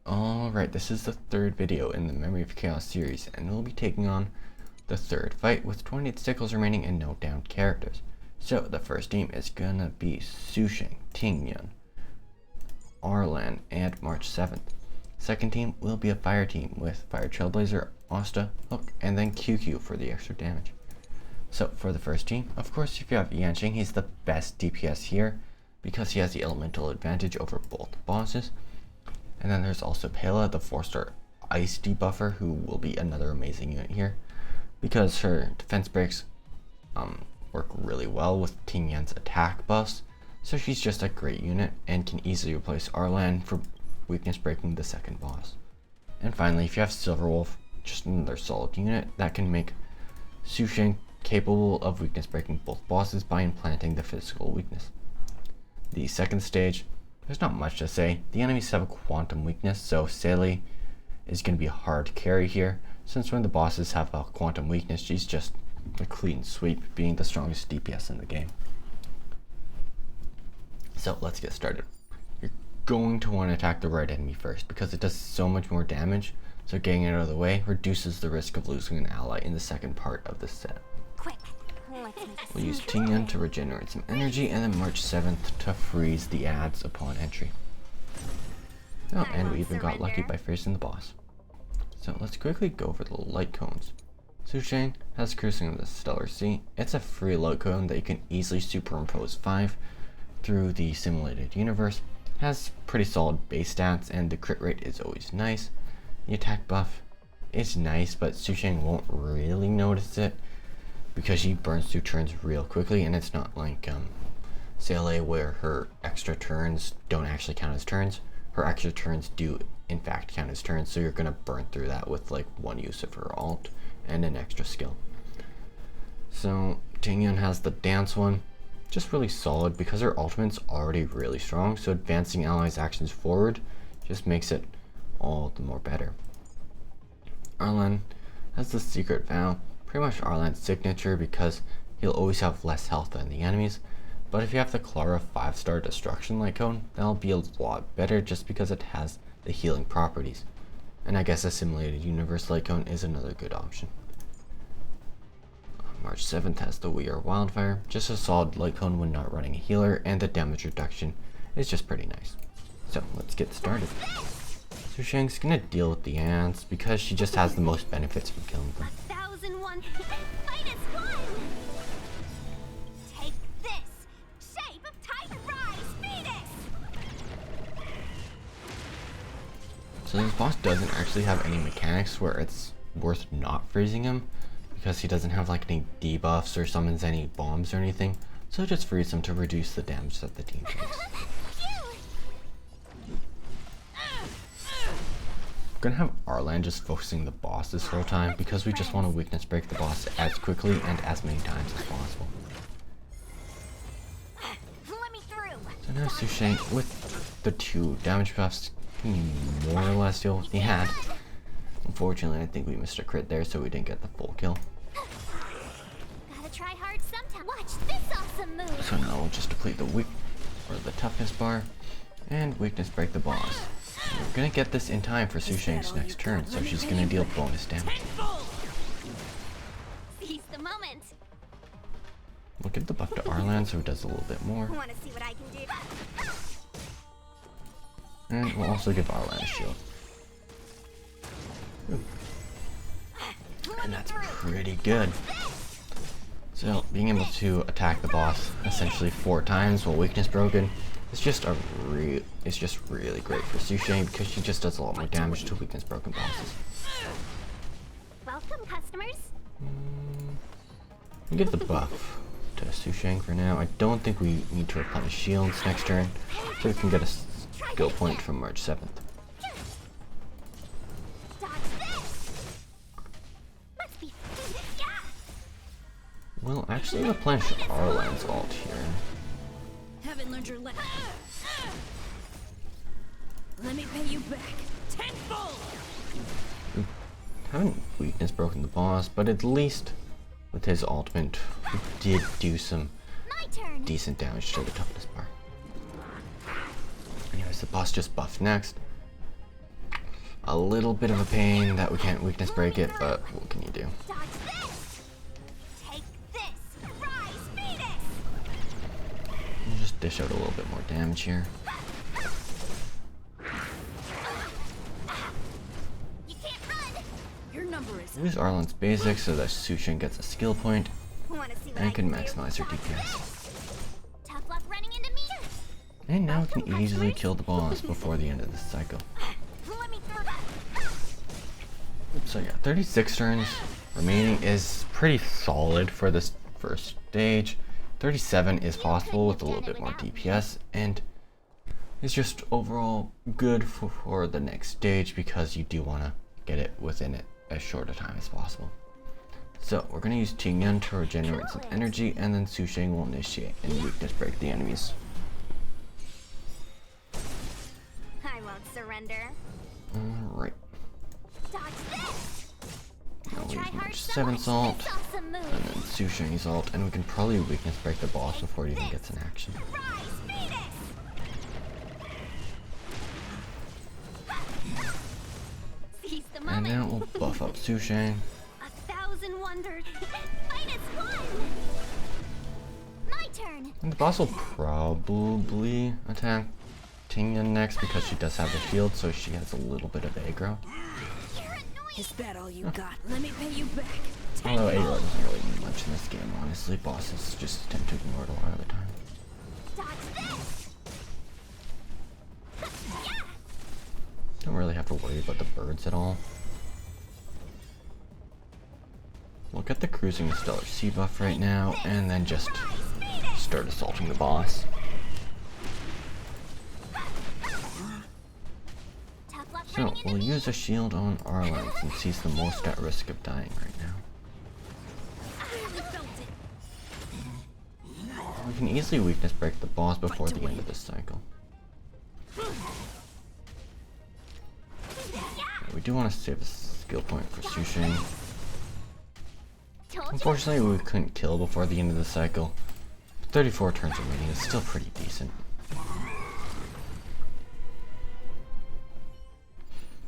Alright, this is the third video in the Memory of Chaos series, and we'll be taking on the third fight with 28 stickles remaining and no downed characters. So, the first team is gonna be Susheng, Tingyun, Arlan, and March 7th. Second team will be a fire team with Fire Trailblazer, Asta, Hook, and then QQ for the extra damage. So, for the first team, of course, if you have Yanqing, he's the best DPS here because he has the elemental advantage over both bosses. And then there's also Pela, the 4-star ice debuffer, who will be another amazing unit here because her defense breaks work really well with Tingyun's attack buffs. So she's just a great unit and can easily replace Arlan for weakness breaking the second boss. And finally, if you have Silverwolf, just another solid unit that can make Susheng capable of weakness breaking both bosses by implanting the physical weakness. The second stage, there's not much to say. The enemies have a quantum weakness, so Sealy is going to be a hard carry here, since when the bosses have a quantum weakness, she's just a clean sweep, being the strongest DPS in the game. So let's get started. You're going to want to attack the right enemy first, because it does so much more damage, so getting it out of the way reduces the risk of losing an ally in the second part of the set. Quick. We'll use Tingyun to regenerate some energy, and then March 7th to freeze the ads upon entry. Oh, and we even got lucky by facing the boss. So let's quickly go over the light cones. Susheng has Cruising of the Stellar Sea. It's a free light cone that you can easily superimpose 5 through the simulated universe. Has pretty solid base stats, and the crit rate is always nice. The attack buff is nice, but Susheng won't really notice it because she burns through turns real quickly, and it's not like Sealy where her extra turns don't actually count as turns. Her extra turns do in fact count as turns, so you're gonna burn through that with like one use of her ult and an extra skill. So Tingyun has the dance one, just really solid because her ultimate's already really strong, so advancing allies' actions forward just makes it all the more better. Arlan has the Secret Vow, pretty much Arlan's signature because he'll always have less health than the enemies, but if you have the Clara 5-star Destruction Light Cone, that'll be a lot better just because it has the healing properties. And I guess a Simulated Universe Light Cone is another good option. March 7th has the We Are Wildfire, just a solid light cone when not running a healer, and the damage reduction is just pretty nice. So let's get started. Susheng's gonna deal with the ants because she just has the most benefits from killing them. 1001 fight is won! Take this! Shape of Titan Rise, Phoenix! So this boss doesn't actually have any mechanics where it's worth not freezing him, because he doesn't have like any debuffs or summons any bombs or anything, so just freeze him to reduce the damage that the team takes. Gonna have Arlan just focusing the boss this whole time because we just want to weakness break the boss as quickly and as many times as possible. Let me through. So now Susheng with the 2 damage buffs can more or less deal with the ad. Unfortunately, I think we missed a crit there, so we didn't get the full kill. Gotta try hard sometime. Watch this awesome move. So now we'll just deplete the toughness bar and weakness break the boss. We're gonna get this in time for Susheng's next turn, so she's gonna deal bonus damage. Seize the moment. We'll give the buff to Arlan so it does a little bit more. Wanna see what I can do? And we'll also give Arlan a shield. Ooh. And that's pretty good. So being able to attack the boss essentially 4 times while weakness broken is just really great for Susheng because she just does a lot more damage to weakness broken bosses. Welcome, customers. We'll give the buff to Susheng for now. I don't think we need to replenish shields next turn, so we can get a skill point from March 7th. We'll actually replenish Arlan's ult here. Haven't learned your lesson. Let me pay you back tenfold. Haven't weakness broken the boss, but at least with his ultimate, we did do some decent damage to the toughness bar. Anyways, the boss just buffed next. a little bit of a pain that we can't weakness break it, but what can you do? Dodge this. Take this. Rise, Venus. We'll just dish out a little bit more damage here. You can't run. Your number is. Use Arlen's basics so that Sushin gets a skill point Wanna see what I and can do? maximize her DPS. Tough luck running into me. And now we can easily kill the boss before the end of this cycle. Let me through that. So yeah, 36 turns remaining is pretty solid for this first stage. 37 is possible with a little bit more DPS, and it's just overall good for the next stage because you do want to get it within it as short a time as possible. So we're going to use Tingyun to regenerate some energy, and then Susheng will initiate and weakness break the enemies. I won't surrender. Alright, Dodge this. now we Try use hard March so 7 much. ult, This awesome move. and then Susheng's ult, and we can probably weakness break the boss before it even gets an action. Rise, Venus. Seize the And moment. now we'll buff up Susheng. 1,000 wonders. Minus one. My turn. And the boss will probably attack Tingyun next because she does have a shield, so she has a little bit of aggro. You're annoying. Is that all you got? Let me pay you back. Although aggro doesn't really mean much in this game, honestly. Bosses just tend to ignore it a lot of the time. Dodge this. Don't really have to worry about the birds at all. We'll get the Cruising Stellar C buff right now, and then just start assaulting the boss. Tough luck So running into we'll me. use a shield on Arlen since he's the most at risk of dying right now. I really felt it. We can easily weakness break the boss before the end of this cycle. We do want to save a skill point for Susheng. Told you. Unfortunately, we couldn't kill before the end of the cycle. 34 turns remaining is still pretty decent.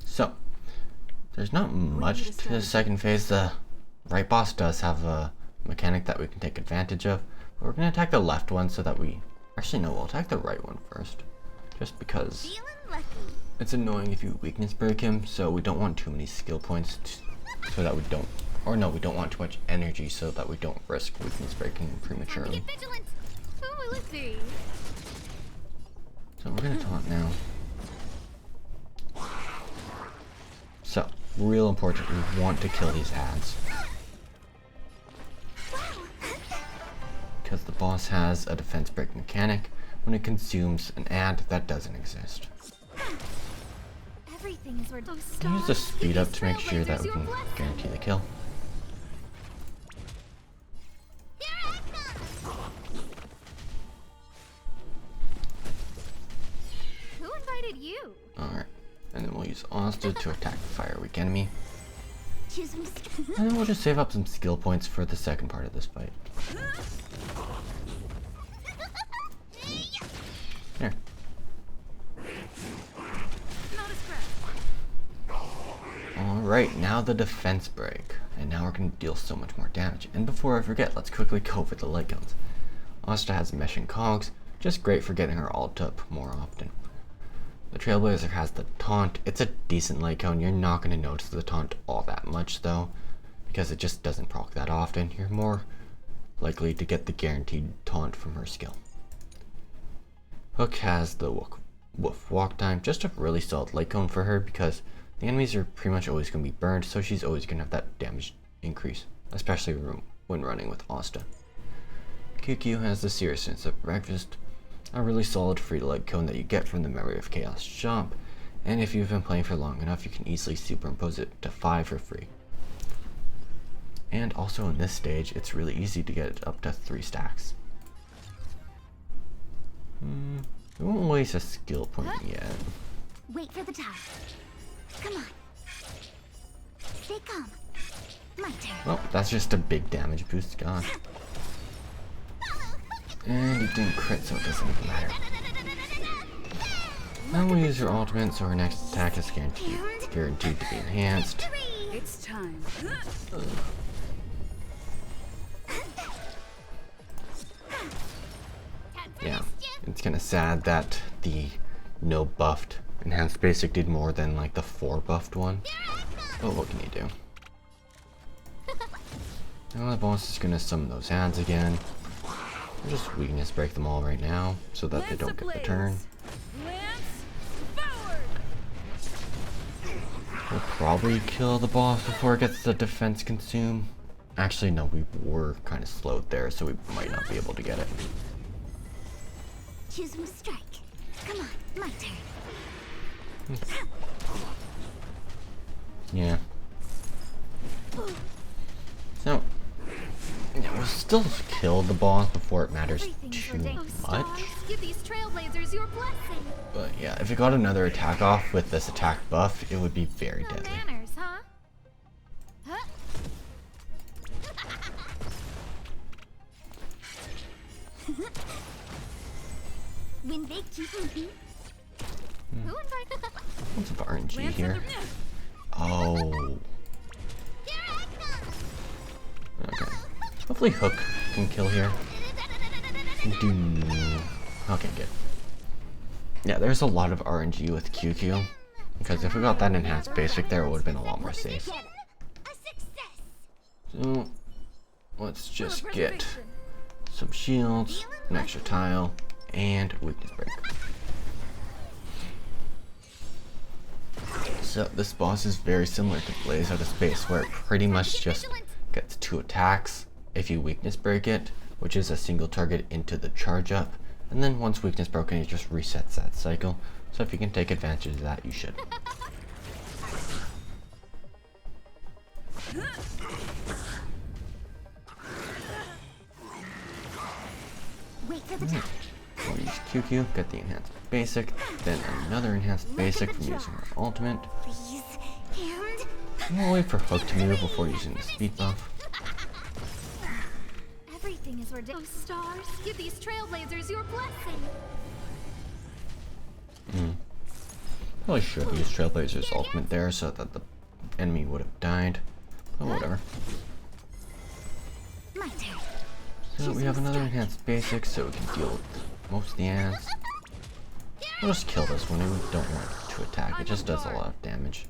So, there's not much to the second phase. The right boss does have a mechanic that we can take advantage of. But we're going to attack the left one so that we... Actually, no, we'll attack the right one first. Just because Feeling lucky. it's annoying if you weakness break him, so we don't want too many skill points so that we don't... Or no, we don't want too much energy so that we don't risk weakness breaking Time to prematurely. get vigilant. Who will it be? So we're gonna taunt now. So, real important, we want to kill these ads. Because the boss has a defense break mechanic when it consumes an ad that doesn't exist. Everything is where those We'll use the stars. speed up to make These sure that we trailblazers, can your blessing. guarantee the kill. Here I come. Who invited you? Alright, and then we'll use Asta to attack the fire weak enemy. Choose me. And then we'll just save up some skill points for the second part of this fight. Here. Not a scratch. Alright, now the defense break. And now we're going to deal so much more damage. And before I forget, let's quickly go over the light guns. Asta has Mesh and Cogs, just great for getting her ult up more often. The Trailblazer has the taunt. It's a decent light cone. You're not going to notice the taunt all that much though, because it just doesn't proc that often. You're more likely to get the guaranteed taunt from her skill. Hook has the Woof Walk Time, just a really solid light cone for her because the enemies are pretty much always going to be burned, so she's always going to have that damage increase, especially when running with Asta. QQ has the Seriousness of Breakfast, a really solid free light cone that you get from the Memory of Chaos shop, and if you've been playing for long enough, you can easily superimpose it to 5 for free. And also in this stage, it's really easy to get it up to 3 stacks. We won't waste a skill point yet. Wait for the time. Come on. Stay calm. My turn. Well, that's just a big damage boost, gosh. And it didn't crit, so it doesn't even matter. Then we'll use your ultimate, so our next attack is guaranteed to be enhanced. It's time. Yeah, it's kind of sad that the no buffed enhanced basic did more than like the 4 buffed one. But what can you do? Now the boss is gonna summon those ads again. We'll just weakness break them all right now so that they don't get the turn. We'll probably kill the boss before it gets the defense consume. Actually, no, we were kind of slowed there, so we might not be able to get it. Choose from strike. Come on, my turn. Yeah. So, yeah, we'll still kill the boss before it matters too much. Give these trailblazers your blessing. But yeah, if it got another attack off with this attack buff, it would be very No deadly. manners, huh? When they keep moving. Who invited? What's of RNG here? Oh. Here I come. Okay. Hopefully Hook can kill here. Okay, good. Yeah, there's a lot of RNG with QQ. Because if we got that enhanced basic there, it would have been a lot more safe. A success. So, let's just get some shields, an extra tile, and weakness break. So this boss is very similar to Blaze Out of Space, where it pretty much just gets 2 attacks if you weakness break it, which is a single target into the charge up, and then once weakness broken, it just resets that cycle. So if you can take advantage of that, you should. Wait for the time. We'll use QQ, get the enhanced basic, then another enhanced basic from using our ultimate. Please. And We'll wait for Hook to move before using the speed buff. everything is ridiculous. Oh, stars, give these trailblazers your blessing. Probably should have used Trailblazer's ultimate there so that the enemy would have died. But whatever. My turn. So we have another enhanced basic so we can deal with most of the ads. We'll just kill this one, we don't want it to attack, it just does a lot of damage.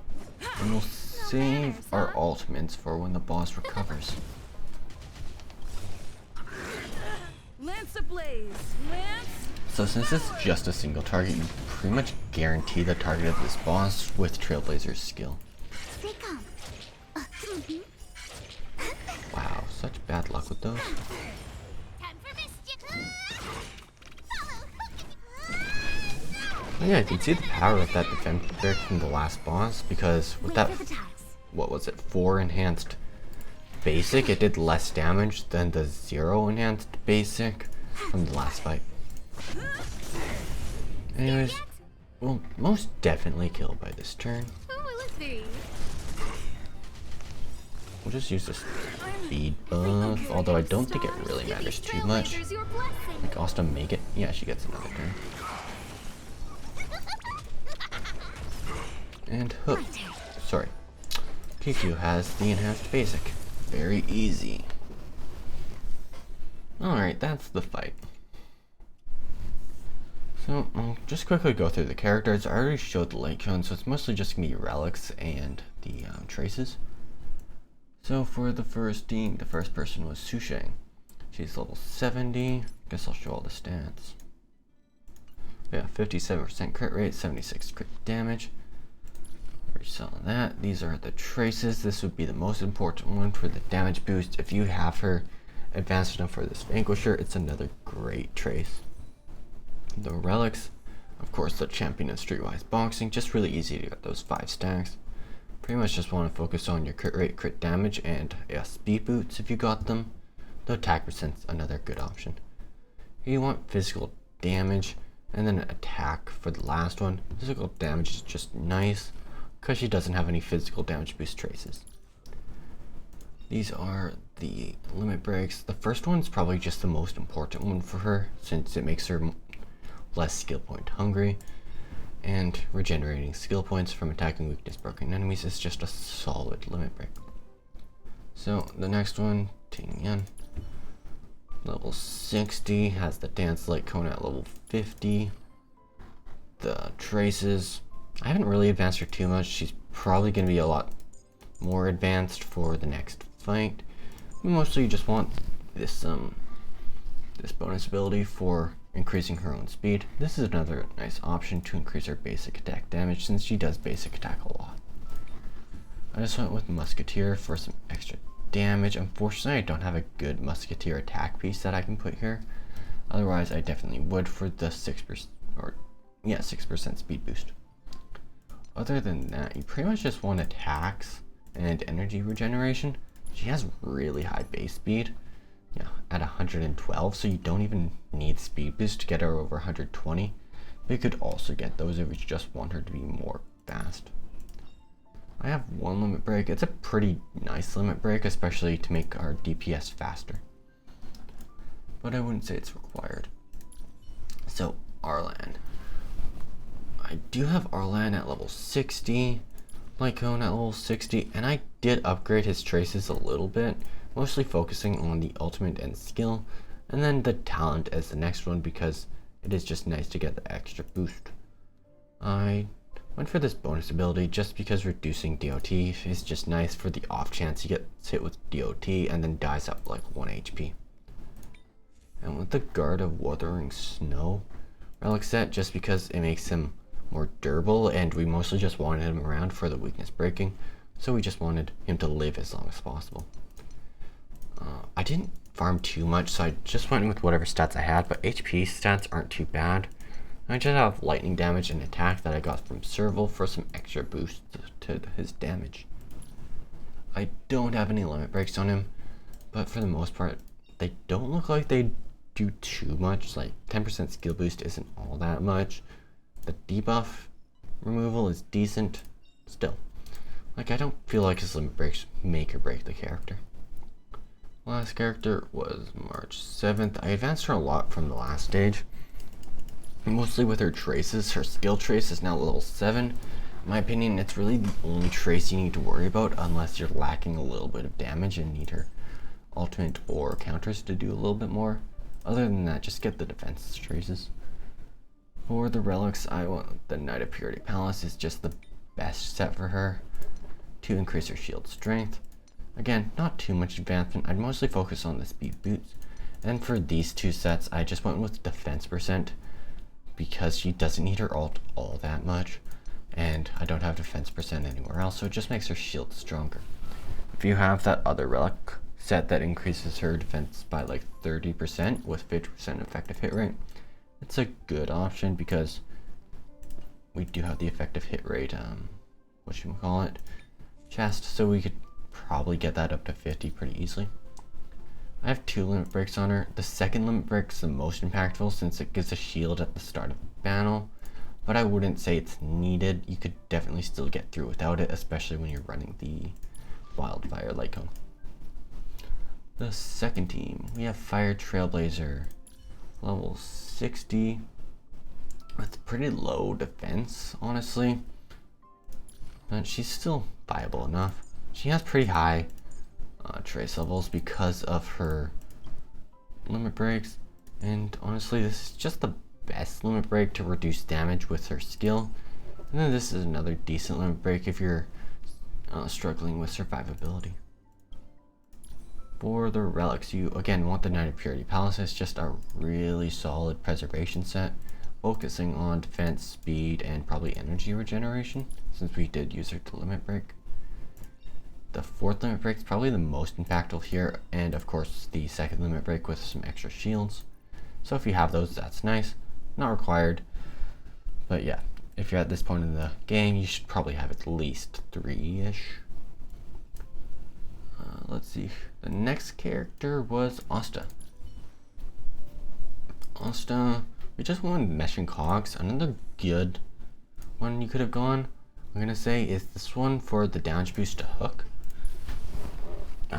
And we'll save our ultimates for when the boss recovers. Lance ablaze. Lance. So since it's just a single target, you pretty much guarantee the target of this boss with Trailblazer's skill. Stay calm. Wow, such bad luck with those. Time for mischief. Yeah, you can see the power of that defense break from the last boss, because with that, Wait for the tiles. what was it, 4 enhanced basic, it did less damage than the 0 enhanced basic from the last fight. Anyways, we'll most definitely kill by this turn. Who will it be? We'll just use this speed buff, although I don't think it really matters too much. Trailblazers your blessing. Like Asta make it, yeah, she gets another turn. And Hook, My turn. sorry, QQ has the enhanced basic. Very easy. Alright, that's the fight. So, I'll just quickly go through the characters. I already showed the light cone, so it's mostly just going to be relics and the traces. So for the first team, the first person was Susheng. She's level 70. Guess I'll show all the stats. Yeah, 57% crit rate, 76 crit damage. Already saw that. These are the traces. This would be the most important one for the damage boost. If you have her advanced enough for this Vanquisher, it's another great trace. The relics, of course, the champion of Streetwise Boxing, just really easy to get those 5 stacks. Pretty much just want to focus on your crit rate, crit damage, and speed boots if you got them. The attack percent's another good option. You want physical damage, and then attack for the last one. Physical damage is just nice, because she doesn't have any physical damage boost traces. These are the limit breaks. The first one's probably just the most important one for her, since it makes her less skill point hungry, and regenerating skill points from attacking weakness broken enemies is just a solid limit break. So the next one, Ting Yan, level 60, has the Dance Light Cone at level 50. The Traces, I haven't really advanced her too much. She's probably going to be a lot more advanced for the next fight. We mostly just want this this bonus ability for increasing her own speed. This is another nice option to increase her basic attack damage since she does basic attack a lot. I just went with Musketeer for some extra damage. Unfortunately, I don't have a good Musketeer attack piece that I can put here. Otherwise, I definitely would for the 6% speed boost. Other than that, you pretty much just want attacks and energy regeneration. She has really high base speed, at 112, so you don't even need speed boost to get her over 120. But you could also get those if you just want her to be more fast. I have one limit break. It's a pretty nice limit break, especially to make our DPS faster. But I wouldn't say it's required. So, Arlan. I do have Arlan at level 60, Lycone at level 60, and I did upgrade his traces a little bit, mostly focusing on the ultimate and skill, and then the talent as the next one because it is just nice to get the extra boost. I went for this bonus ability just because reducing DOT is just nice for the off chance he gets hit with DOT and then dies up like 1 HP. And with the Guard of Wuthering Snow relic set, just because it makes him more durable, and we mostly just wanted him around for the weakness breaking, so we just wanted him to live as long as possible. I didn't farm too much, so I just went with whatever stats I had, but HP stats aren't too bad. I just have lightning damage and attack that I got from Serval for some extra boost to his damage. I don't have any limit breaks on him, but for the most part, they don't look like they do too much. Like 10% skill boost isn't all that much. The debuff removal is decent still. Like, I don't feel like his limit breaks make or break the character. Last character was March 7th. I advanced her a lot from the last stage, mostly with her traces. Her skill trace is now level 7. In my opinion, it's really the only trace you need to worry about unless you're lacking a little bit of damage and need her ultimate or counters to do a little bit more. Other than that, just get the defense traces. For the relics, I want the Knight of Purity Palace is just the best set for her to increase her shield strength. Again, not too much advancement. I'd mostly focus on the speed boots. And for these two sets, I just went with defense percent because she doesn't need her ult all that much, and I don't have defense percent anywhere else, so it just makes her shield stronger. If you have that other relic set that increases her defense by like 30% with 50% effective hit rate, it's a good option because we do have the effective hit rate, chest, so we could probably get that up to 50 pretty easily. I have 2 limit breaks on her. The second limit break is the most impactful since it gives a shield at the start of battle, but I wouldn't say it's needed. You could definitely still get through without it, especially when you're running the Wildfire Light Cone. The second team, we have Fire Trailblazer, level 60, with pretty low defense, honestly, but she's still viable enough. She has pretty high trace levels because of her limit breaks, and honestly this is just the best limit break to reduce damage with her skill. And then this is another decent limit break if you're struggling with survivability. For the relics, you again want the Knight of Purity Palace. It's just a really solid preservation set, focusing on defense, speed, and probably energy regeneration, since we did use her to limit break. The fourth limit break is probably the most impactful here, and of course the second limit break with some extra shields. So if you have those, that's nice. Not required, but yeah, if you're at this point in the game, you should probably have at least 3-ish. Let's see, the next character was Asta. Asta, we just won Meshing Cogs. Another good one you could have gone, I'm gonna say, is this one for the damage boost to hook.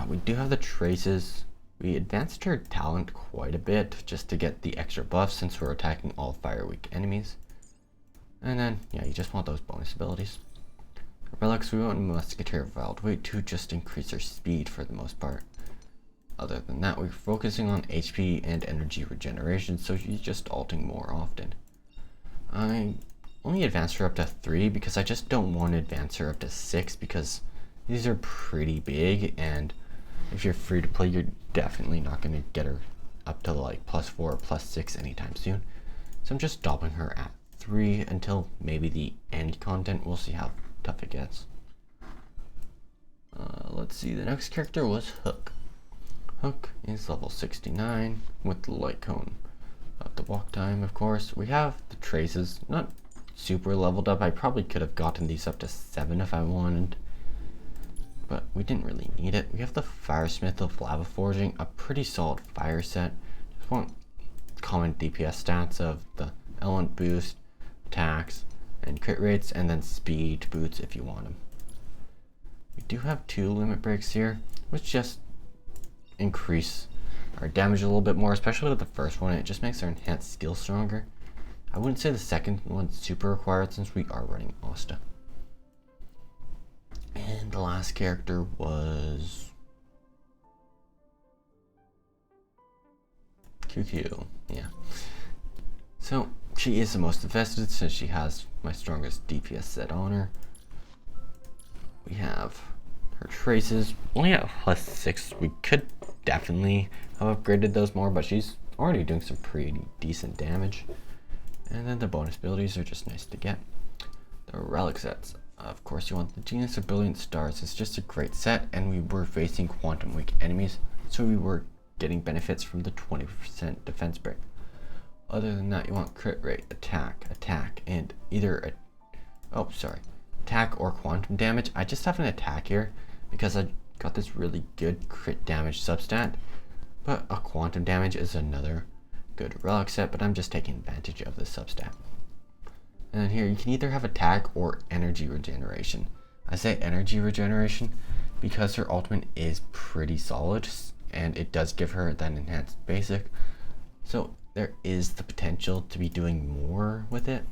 We do have the traces. We advanced her talent quite a bit just to get the extra buff since we're attacking all fire weak enemies. And then, yeah, you just want those bonus abilities. Relics, we want Musketeer of Wild Weight to just increase our speed for the most part. Other than that, we're focusing on HP and energy regeneration, so she's just alting more often. I only advance her up to 3 because I just don't want to advance her up to 6 because these are pretty big, and if you're free to play, you're definitely not going to get her up to like +4 or +6 anytime soon. So I'm just stopping her at 3 until maybe the end content. We'll see how tough it gets. Let's see, the next character was Hook. Hook is level 69 with the light cone. The walk time, of course. We have the traces, not super leveled up. I probably could have gotten these up to 7 if I wanted, but we didn't really need it. We have the Firesmith of Lava Forging, a pretty solid fire set. Just want common DPS stats of the element boost, attacks, and crit rates, and then speed boots if you want them. We do have 2 limit breaks here, which just increase our damage a little bit more, especially with the first one. It just makes our enhanced skill stronger. I wouldn't say the second one's super required since we are running Asta. And the last character was QQ. Yeah. So she is the most invested since she has my strongest DPS set on her. We have her traces only at +6. We could definitely have upgraded those more, but she's already doing some pretty decent damage. And then the bonus abilities are just nice to get. The relic sets, of course, you want the Genius of Brilliant Stars. It's just a great set, and we were facing quantum weak enemies, so we were getting benefits from the 20% defense break. Other than that, you want crit rate, attack, and either attack or quantum damage. I just have an attack here because I got this really good crit damage substat, but a quantum damage is another good relic set, but I'm just taking advantage of the substat. And then here you can either have attack or energy regeneration. I say energy regeneration because her ultimate is pretty solid and it does give her that enhanced basic, so there is the potential to be doing more with it.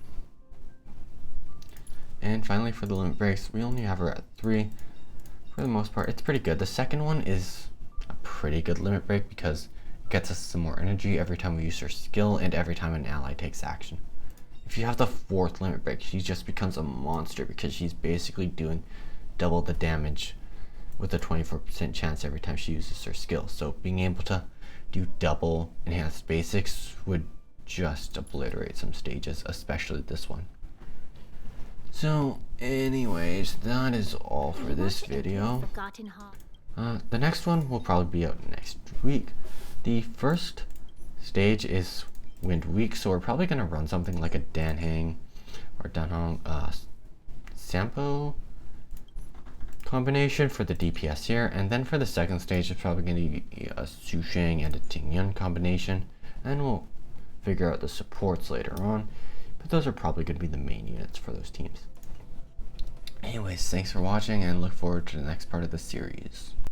And finally, for the limit breaks, we only have her at 3. For the most part, it's pretty good. The second one is a pretty good limit break because it gets us some more energy every time we use her skill and every time an ally takes action. If you have the 4th limit break, she just becomes a monster because she's basically doing double the damage with a 24% chance every time she uses her skill. So being able to do double enhanced basics would just obliterate some stages, especially this one. So anyways, that is all for this video. The next one will probably be out next week. The first stage is Wind Week, so we're probably going to run something like a Danhang or Danhong Sampo combination for the DPS here, and then for the second stage it's probably going to be a Sushang and a Tingyun combination, and we'll figure out the supports later on, but those are probably going to be the main units for those teams. Anyways, thanks for watching and look forward to the next part of the series.